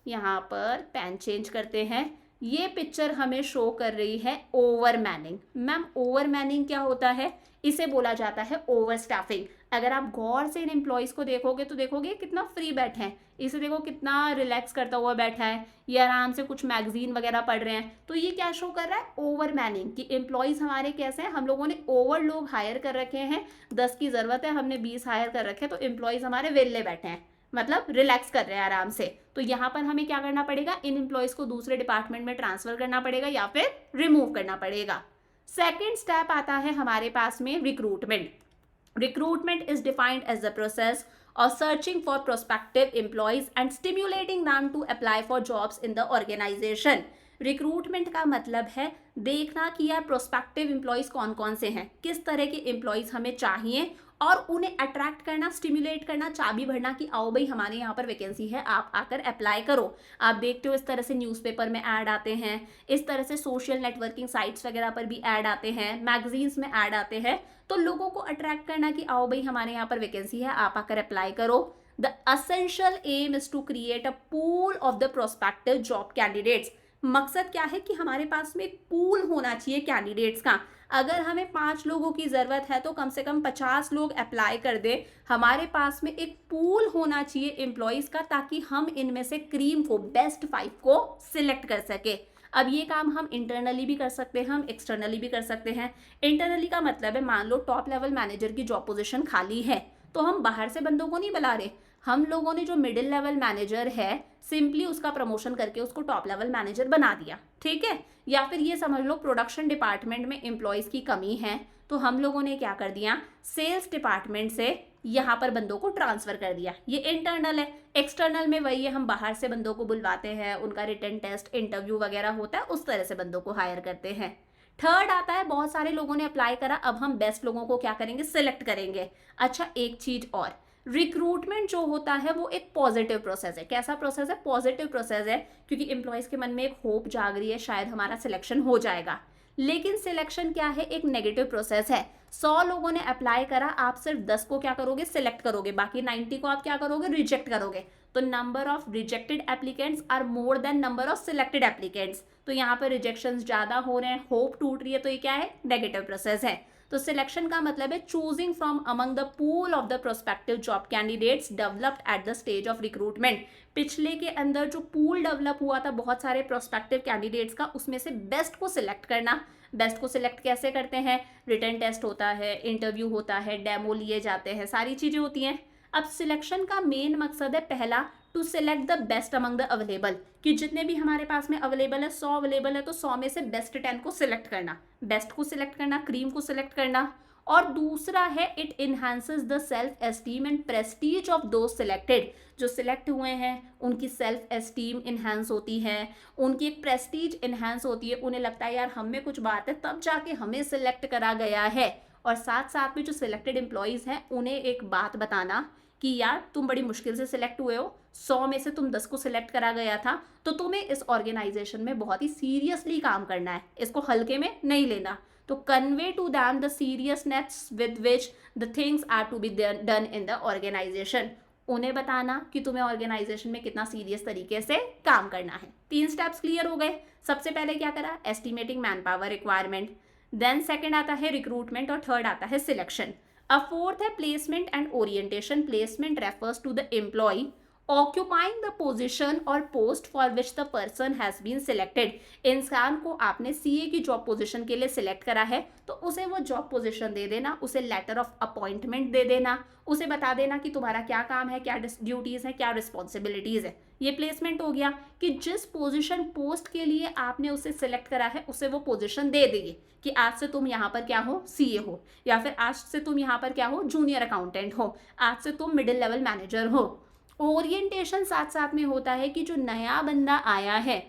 यहाँ पर पेन चेंज करते हैं, ये पिक्चर हमें शो कर रही है ओवरमैनिंग। मैम ओवरमैनिंग क्या होता है, इसे बोला जाता है ओवर स्टाफिंग। अगर आप गौर से इन एम्प्लॉयज़ को देखोगे तो देखोगे कितना फ्री बैठे हैं, इसे देखो कितना रिलैक्स करता हुआ बैठा है, ये आराम से कुछ मैगजीन वगैरह पढ़ रहे हैं। तो ये क्या शो कर रहा है, ओवरमैनिंग, कि एम्प्लॉयज़ हमारे कैसे हैं, हम लोगों ने ओवर लोग हायर कर रखे हैं, 10 की ज़रूरत है, हमने 20 हायर कर रखे हैं, तो एम्प्लॉयज़ हमारे वेले बैठे हैं, मतलब रिलैक्स कर रहे हैं आराम से। तो यहाँ पर हमें क्या करना पड़ेगा, इन एम्प्लॉयज़ को दूसरे डिपार्टमेंट में ट्रांसफ़र करना पड़ेगा या फिर रिमूव करना पड़ेगा। सेकेंड स्टेप आता है हमारे पास में recruitment. Recruitment is defined as the process of searching for prospective employees and stimulating them to apply for jobs in the organization. Recruitment का मतलब है देखना कि यार प्रोस्पेक्टिव एम्प्लॉयज़ कौन कौन से हैं, किस तरह के एम्प्लॉयज़ हमें चाहिए, और उन्हें अट्रैक्ट करना, स्टिमुलेट करना, चाबी भरना कि आओ भाई हमारे यहाँ पर वैकेंसी है, आप आकर अप्लाई करो। आप देखते हो इस तरह से न्यूज़पेपर में ऐड आते हैं, इस तरह से सोशल नेटवर्किंग साइट्स वगैरह पर भी ऐड आते हैं, मैगजीन्स में ऐड आते हैं। तो लोगों को अट्रैक्ट करना कि आओ भाई हमारे यहाँ पर वैकेंसी है, आप आकर अप्लाई करो। The essential aim is to create a pool of the prospective job candidates. मकसद क्या है कि हमारे पास में एक पूल होना चाहिए कैंडिडेट्स का। अगर हमें 5 लोगों की ज़रूरत है तो कम से कम 50 लोग अप्लाई कर दे, हमारे पास में एक पूल होना चाहिए एम्प्लॉयज़ का, ताकि हम इनमें से क्रीम को, बेस्ट 5 को सिलेक्ट कर सके। अब ये काम हम इंटरनली भी कर सकते हैं, हम एक्सटर्नली भी कर सकते हैं। इंटरनली का मतलब है मान लो टॉप लेवल मैनेजर की जॉब पोजीशन खाली है, तो हम बाहर से बंदों को नहीं बुला रहे, हम लोगों ने जो मिडिल लेवल मैनेजर है सिंपली उसका प्रमोशन करके उसको टॉप लेवल मैनेजर बना दिया, ठीक है। या फिर ये समझ लो प्रोडक्शन डिपार्टमेंट में एम्प्लॉयज़ की कमी है, तो हम लोगों ने क्या कर दिया, सेल्स डिपार्टमेंट से यहाँ पर बंदों को ट्रांसफ़र कर दिया। ये इंटरनल है। एक्सटर्नल में वही है, हम बाहर से बंदों को बुलवाते हैं, उनका रिटन टेस्ट, इंटरव्यू वगैरह होता है, उस तरह से बंदों को हायर करते हैं। थर्ड आता है, बहुत सारे लोगों ने अप्लाई करा, अब हम बेस्ट लोगों को क्या करेंगे, सिलेक्ट करेंगे। अच्छा एक चीज़ और, रिक्रूटमेंट जो होता है वो एक पॉजिटिव प्रोसेस है। कैसा प्रोसेस है, पॉजिटिव प्रोसेस है, क्योंकि एम्प्लॉयज़ के मन में एक होप जाग रही है, शायद हमारा सिलेक्शन हो जाएगा। लेकिन सिलेक्शन क्या है, एक नेगेटिव प्रोसेस है। 100 लोगों ने अप्लाई करा, आप सिर्फ 10 को क्या करोगे, सिलेक्ट करोगे, बाकी 90 को आप क्या करोगे, रिजेक्ट करोगे। तो number of rejected applicants are more than number of selected applicants. तो यहाँ पर रिजेक्शंस ज़्यादा हो रहे हैं, होप टूट रही है, तो ये क्या है, नेगेटिव प्रोसेस है। तो सिलेक्शन का मतलब है choosing from among the pool of the prospective job candidates developed at the stage of recruitment. पिछले के अंदर जो पूल डेवलप हुआ था बहुत सारे प्रोस्पेक्टिव कैंडिडेट्स का, उसमें से बेस्ट को सिलेक्ट करना। बेस्ट को सिलेक्ट कैसे करते हैं, रिटन टेस्ट होता है, इंटरव्यू होता है, डेमो लिए जाते हैं, सारी चीज़ें होती हैं। अब सिलेक्शन का मेन मकसद है पहला, to select the best among the available, कि जितने भी हमारे पास में अवेलेबल है, 100 अवेलेबल है, तो 100 में से बेस्ट 10 को सिलेक्ट करना, बेस्ट को सिलेक्ट करना, क्रीम को सिलेक्ट करना। और दूसरा है, it enhances the self esteem and Prestige of those selected. जो सिलेक्ट हुए हैं उनकी सेल्फ एस्टीम इन्हांस होती है, उनकी एक प्रेस्टीज इन्हांस होती है, उन्हें लगता है यार हम में कुछ बात है, तब जाके हमें सिलेक्ट करा गया है। और साथ साथ में जो सिलेक्टेड एम्प्लॉयज़ हैं उन्हें एक बात बताना कि यार तुम बड़ी मुश्किल से सिलेक्ट हुए हो, 100 में से तुम 10 को सिलेक्ट करा गया था, तो तुम्हें इस ऑर्गेनाइजेशन में बहुत ही सीरियसली काम करना है, इसको हल्के में नहीं लेना। तो convey to them the seriousness with which the things are to be done in the organisation. उन्हें बताना कि तुम्हें ऑर्गेनाइजेशन में कितना सीरियस तरीके से काम करना है। 3 स्टेप्स क्लियर हो गए। सबसे पहले क्या करा, estimating man power requirement, then second आता है रिक्रूटमेंट और थर्ड आता है सिलेक्शन। अब फोर्थ है placement and orientation. Placement refers to the employee occupying the position और post for which the person has been selected. इंसान को आपने सीए की जॉब पोजीशन के लिए सिलेक्ट करा है तो उसे वो जॉब पोजीशन दे देना, उसे लेटर ऑफ अपॉइंटमेंट दे देना, उसे बता देना कि तुम्हारा क्या काम है, क्या ड्यूटीज है, क्या रिस्पॉन्सिबिलिटीज है। ये प्लेसमेंट हो गया कि जिस पोजीशन पोस्ट के लिए आपने उसे सिलेक्ट करा है उसे वो पोजीशन दे देगी कि आज से तुम यहाँ पर क्या हो, सीए हो, या फिर आज से तुम यहाँ पर क्या हो, जूनियर अकाउंटेंट हो, आज से तुम मिडिल लेवल मैनेजर हो। ओरिएंटेशन साथ साथ में होता है कि जो नया बंदा आया है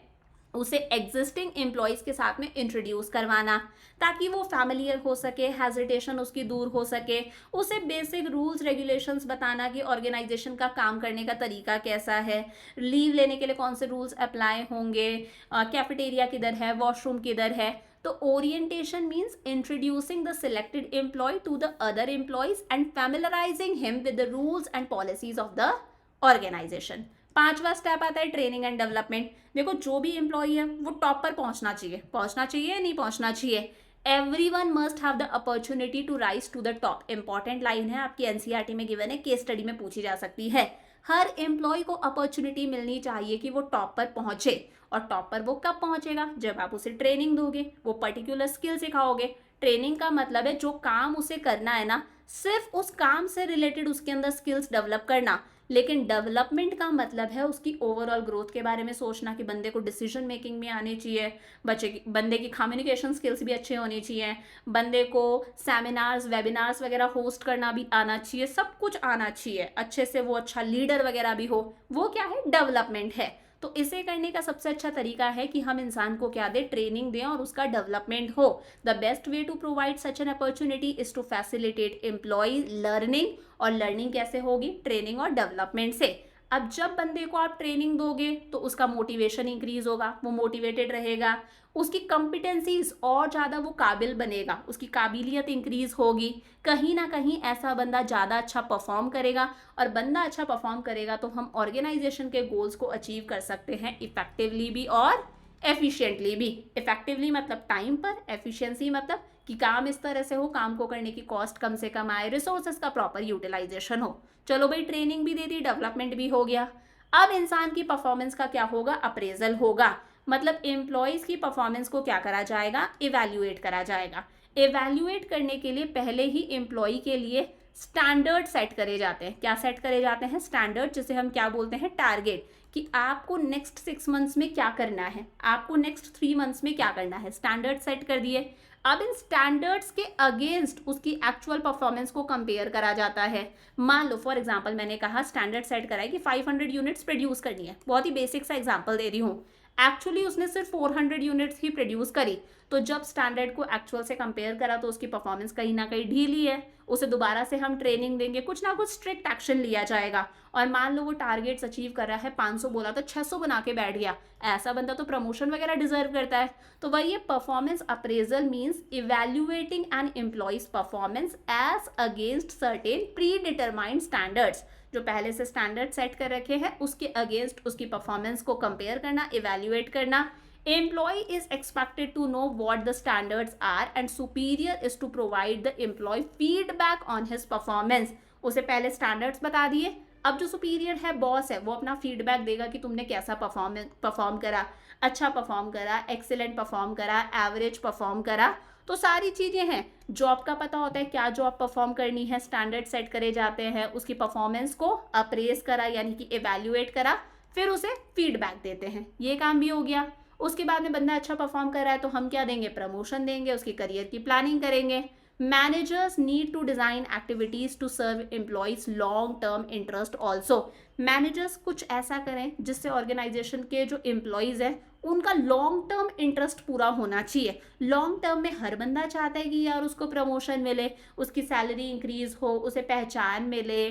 उसे एग्जिस्टिंग एम्प्लॉयज़ के साथ में इंट्रोड्यूस करवाना ताकि वो फैमिलियर हो सके, हेजिटेशन उसकी दूर हो सके, उसे बेसिक रूल्स रेगुलेशंस बताना कि ऑर्गेनाइजेशन का काम करने का तरीका कैसा है, लीव लेने के लिए कौन से रूल्स अप्लाई होंगे, कैफेटेरिया किधर है, वॉशरूम किधर है। तो orientation means introducing the selected employee to the other employees and familiarising him with the rules and policies of the organisation. 5वां स्टेप आता है ट्रेनिंग एंड डेवलपमेंट। देखो जो भी एम्प्लॉय है वो टॉप पर पहुंचना चाहिए, पहुंचना चाहिए या नहीं पहुंचना चाहिए। Everyone must have the opportunity to rise to the top. Important line है, आपकी एनसीईआरटी में गिवन है, केस स्टडी में पूछी जा सकती है। हर एम्प्लॉय को अपॉर्चुनिटी मिलनी चाहिए कि वो टॉप पर पहुंचे। और टॉप पर वो कब पहुंचेगा, जब आप उसे ट्रेनिंग दोगे, वो पर्टिकुलर स्किल सिखाओगे। ट्रेनिंग का मतलब है जो काम उसे करना है ना, सिर्फ उस काम से रिलेटेड उसके अंदर स्किल्स डेवलप करना। लेकिन डेवलपमेंट का मतलब है उसकी ओवरऑल ग्रोथ के बारे में सोचना कि बंदे को डिसीजन मेकिंग में आनी चाहिए, बंदे की कम्युनिकेशन स्किल्स भी अच्छे होनी चाहिए, बंदे को सेमिनार्स वेबिनार्स वगैरह होस्ट करना भी आना चाहिए, सब कुछ आना चाहिए, अच्छे से वो अच्छा लीडर वगैरह भी हो। वो क्या है, डेवलपमेंट है। तो इसे करने का सबसे अच्छा तरीका है कि हम इंसान को क्या दें, ट्रेनिंग दें और उसका डेवलपमेंट हो। The best way to provide such an opportunity is to facilitate employee learning. और लर्निंग कैसे होगी, ट्रेनिंग और डेवलपमेंट से। अब जब बंदे को आप ट्रेनिंग दोगे तो उसका मोटिवेशन इंक्रीज होगा, वो मोटिवेटेड रहेगा, उसकी कॉम्पिटेंसीज और ज़्यादा वो काबिल बनेगा, उसकी काबिलियत इंक्रीज होगी। कहीं ना कहीं ऐसा बंदा ज़्यादा अच्छा परफॉर्म करेगा, और बंदा अच्छा परफॉर्म करेगा तो हम ऑर्गेनाइजेशन के गोल्स को अचीव कर सकते हैं इफेक्टिवली भी और एफिशिएंटली भी। इफेक्टिवली मतलब टाइम पर, एफिशिएंसी मतलब कि काम इस तरह से हो, काम को करने की कॉस्ट कम से कम आए, रिसोर्सेज का प्रॉपर यूटिलाइजेशन हो। चलो भाई, ट्रेनिंग भी दे दी, डेवलपमेंट भी हो गया। अब इंसान की परफॉर्मेंस का क्या होगा, अप्रेजल होगा। मतलब एम्प्लॉयज़ की परफॉर्मेंस को क्या करा जाएगा, इवैल्यूएट करा जाएगा। इवैल्यूएट करने के लिए पहले ही एम्प्लॉय के लिए स्टैंडर्ड सेट करे जाते हैं। क्या सेट करे जाते हैं, स्टैंडर्ड, जिसे हम क्या बोलते हैं, टारगेट, कि आपको नेक्स्ट 6 मंथ्स में क्या करना है, आपको नेक्स्ट 3 मंथ्स में क्या करना है। स्टैंडर्ड सेट कर दिए। अब इन स्टैंडर्ड्स के अगेंस्ट उसकी एक्चुअल परफॉर्मेंस को कंपेयर करा जाता है। मान लो फॉर एग्जांपल मैंने कहा स्टैंडर्ड सेट करा है कि 500 यूनिट्स प्रोड्यूस करनी है, बहुत ही बेसिक सा एग्जांपल दे रही हूँ। एक्चुअली उसने सिर्फ 400 यूनिट्स ही प्रोड्यूस करी, तो जब स्टैंडर्ड को एक्चुअल से कंपेयर करा तो उसकी परफॉर्मेंस कहीं ना कहीं ढीली है। उसे दोबारा से हम ट्रेनिंग देंगे, कुछ ना कुछ स्ट्रिक्ट एक्शन लिया जाएगा। और मान लो वो टारगेट्स अचीव कर रहा है, 500 बोला तो 600 बना के बैठ गया, ऐसा बंदा तो प्रमोशन वगैरह डिजर्व करता है। तो वही ये performance appraisal means evaluating an employee's performance as against certain predetermined standards. जो पहले से स्टैंडर्ड सेट कर रखे हैं उसके अगेंस्ट उसकी परफॉर्मेंस को कंपेयर करना, इवैल्यूएट करना। Employee is expected to know what the standards are and superior is to provide the employee feedback on his performance. उसे पहले स्टैंडर्ड्स बता दिए, अब जो सुपीरियर है, बॉस है, वो अपना फीडबैक देगा कि तुमने कैसा परफॉर्म करा, अच्छा परफॉर्म करा, एक्सीलेंट परफॉर्म करा, एवरेज परफॉर्म करा। तो सारी चीज़ें हैं। जॉब का पता होता है क्या जॉब परफॉर्म करनी है, स्टैंडर्ड सेट करे जाते हैं, उसकी परफॉर्मेंस को अप्रेज करा यानी कि इवैल्यूएट करा, फिर उसे फीडबैक देते हैं। ये काम भी हो गया। उसके बाद में बंदा अच्छा परफॉर्म कर रहा है तो हम क्या देंगे, प्रमोशन देंगे, उसकी करियर की प्लानिंग करेंगे। Managers need to design activities to serve employees long term interest also. Managers कुछ ऐसा करें जिससे ऑर्गेनाइजेशन के जो एम्प्लॉयज़ हैं उनका लॉन्ग टर्म इंटरेस्ट पूरा होना चाहिए। लॉन्ग टर्म में हर बंदा चाहता है कि यार उसको प्रमोशन मिले, उसकी सैलरी इंक्रीज हो, उसे पहचान मिले,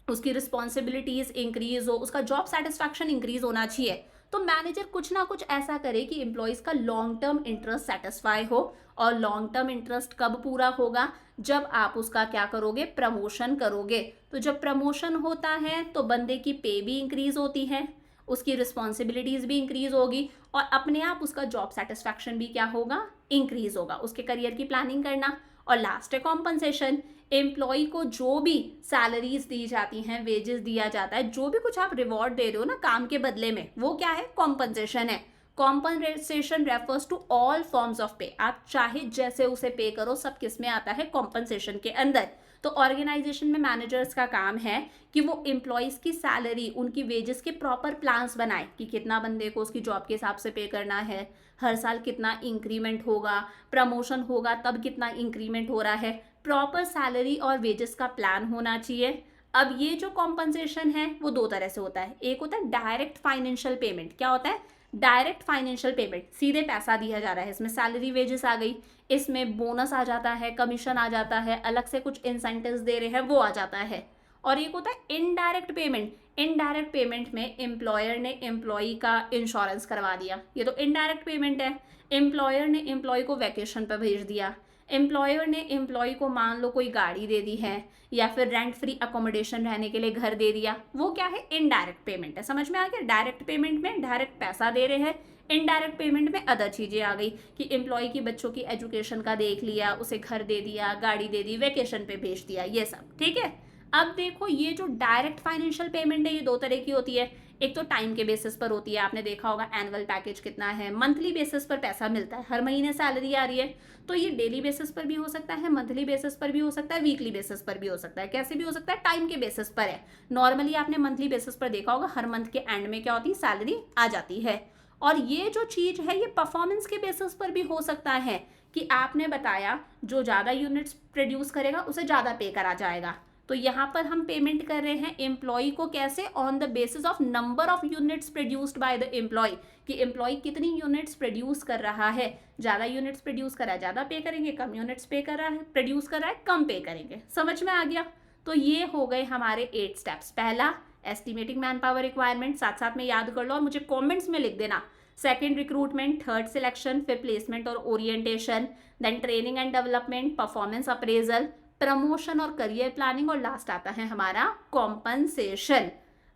उसकी रिस्पॉन्सिबिलिटीज़ इंक्रीज हो, उसका जॉब सेटिस्फैक्शन इंक्रीज होना चाहिए। तो मैनेजर कुछ ना कुछ ऐसा करे कि एम्प्लॉयज़ का लॉन्ग टर्म इंटरेस्ट सेटिस्फाई हो। और लॉन्ग टर्म इंटरेस्ट कब पूरा होगा? जब आप उसका क्या करोगे? प्रमोशन करोगे। तो जब प्रमोशन होता है तो बंदे की पे भी इंक्रीज होती है, उसकी रिस्पॉन्सिबिलिटीज़ भी इंक्रीज होगी और अपने आप उसका जॉब सेटिस्फैक्शन भी क्या होगा? इंक्रीज होगा। उसके करियर की प्लानिंग करना। और लास्ट है कॉम्पनसेशन। एम्प्लॉय को जो भी सैलरीज दी जाती हैं, वेजेस दिया जाता है, जो भी कुछ आप रिवॉर्ड दे रहे हो ना काम के बदले में, वो क्या है? कॉम्पनसेशन है। Compensation refers to all forms of pay. आप चाहे जैसे उसे पे करो, सब किस में आता है? कॉम्पनसेशन के अंदर। तो ऑर्गेनाइजेशन में मैनेजर्स का काम है कि वो एम्प्लॉयज़ की सैलरी, उनकी वेजेस के प्रॉपर प्लान्स बनाए कि कितना बंदे को उसकी जॉब के हिसाब से पे करना है, हर साल कितना इंक्रीमेंट होगा, प्रमोशन होगा तब कितना इंक्रीमेंट हो रहा है, प्रॉपर सैलरी और वेजेस का प्लान होना चाहिए। अब ये जो कॉम्पनसेशन है वो दो तरह से होता है। एक होता है डायरेक्ट फाइनेंशियल पेमेंट। क्या होता है? डायरेक्ट फाइनेंशियल पेमेंट, सीधे पैसा दिया जा रहा है, इसमें सैलरी वेजेस आ गई, इसमें बोनस आ जाता है, कमीशन आ जाता है, अलग से कुछ इंसेंटिव्स दे रहे हैं वो आ जाता है। और एक होता है इनडायरेक्ट पेमेंट। इनडायरेक्ट पेमेंट में एम्प्लॉयर ने एम्प्लॉई का इंश्योरेंस करवा दिया, ये तो इनडायरेक्ट पेमेंट है। एम्प्लॉयर ने एम्प्लॉय को वैकेशन पर भेज दिया, एम्प्लॉयर ने एम्प्लॉय को मान लो कोई गाड़ी दे दी है या फिर रेंट फ्री अकोमोडेशन रहने के लिए घर दे दिया, वो क्या है? इनडायरेक्ट पेमेंट है। समझ में आ गया? डायरेक्ट पेमेंट में डायरेक्ट पैसा दे रहे हैं, इनडायरेक्ट पेमेंट में अदर चीज़ें आ गई कि एम्प्लॉय की बच्चों की एजुकेशन का देख लिया, उसे घर दे दिया, गाड़ी दे दी, वेकेशन पे भेज दिया, ये सब। ठीक है। अब देखो ये जो डायरेक्ट फाइनेंशियल पेमेंट है ये दो तरह की होती है। एक तो टाइम के बेसिस पर होती है, आपने देखा होगा एनुअल पैकेज कितना है, मंथली बेसिस पर पैसा मिलता है, हर महीने सैलरी आ रही है। तो ये डेली बेसिस पर भी हो सकता है, मंथली बेसिस पर भी हो सकता है, वीकली बेसिस पर भी हो सकता है, कैसे भी हो सकता है, टाइम के बेसिस पर है। नॉर्मली आपने मंथली बेसिस पर देखा होगा, हर मंथ के एंड में क्या होती है? सैलरी आ जाती है। और ये जो चीज़ है ये परफॉर्मेंस के बेसिस पर भी हो सकता है कि आपने बताया जो ज़्यादा यूनिट्स प्रोड्यूस करेगा उसे ज़्यादा पे करा जाएगा। तो यहाँ पर हम पेमेंट कर रहे हैं एम्प्लॉय को कैसे? On the basis of number of units produced by the employee, कि एम्प्लॉय कितनी यूनिट्स प्रोड्यूस कर रहा है। ज़्यादा यूनिट्स प्रोड्यूस कर रहा है ज़्यादा पे करेंगे, कम यूनिट्स पे कर रहा है प्रोड्यूस कर रहा है कम पे करेंगे। समझ में आ गया? तो ये हो गए हमारे 8 स्टेप्स। पहला एस्टिमेटिंग मैन पावर रिक्वायरमेंट, साथ साथ में याद कर लो और मुझे कॉमेंट्स में लिख देना। सेकेंड रिक्रूटमेंट, थर्ड सिलेक्शन, फिर प्लेसमेंट और orientation, then training and development, performance appraisal, promotion और करियर प्लानिंग, और लास्ट आता है हमारा कॉम्पनसेशन।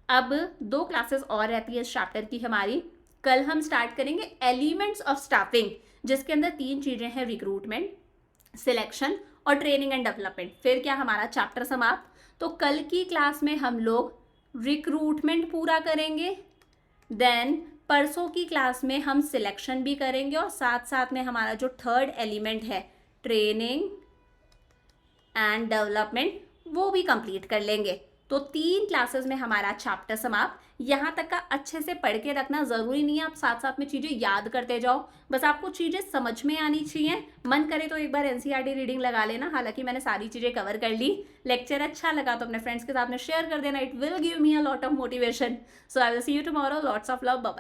अब 2 क्लासेस और रहती है इस चैप्टर की हमारी। कल हम स्टार्ट करेंगे एलिमेंट्स ऑफ स्टाफिंग, जिसके अंदर 3 चीजें हैं, रिक्रूटमेंट, सिलेक्शन और ट्रेनिंग एंड डेवलपमेंट। फिर क्या हमारा चैप्टर समाप्त। तो कल की क्लास में हम लोग रिक्रूटमेंट पूरा करेंगे, देन परसों की क्लास में हम सिलेक्शन भी करेंगे और साथ साथ में हमारा जो थर्ड एलिमेंट है ट्रेनिंग एंड डेवलपमेंट वो भी कंप्लीट कर लेंगे। तो 3 क्लासेस में हमारा चैप्टर समाप्त। यहाँ तक का अच्छे से पढ़ के रखना, ज़रूरी नहीं है आप साथ साथ में चीज़ें याद करते जाओ, बस आपको चीज़ें समझ में आनी चाहिए। मन करे तो एक बार एनसीईआरटी रीडिंग लगा लेना, हालांकि मैंने सारी चीज़ें कवर कर ली। लेक्चर अच्छा लगा तो अपने फ्रेंड्स के साथ में शेयर कर देना, it will give me a lot of motivation. So I will see you tomorrow, lots of love, bye.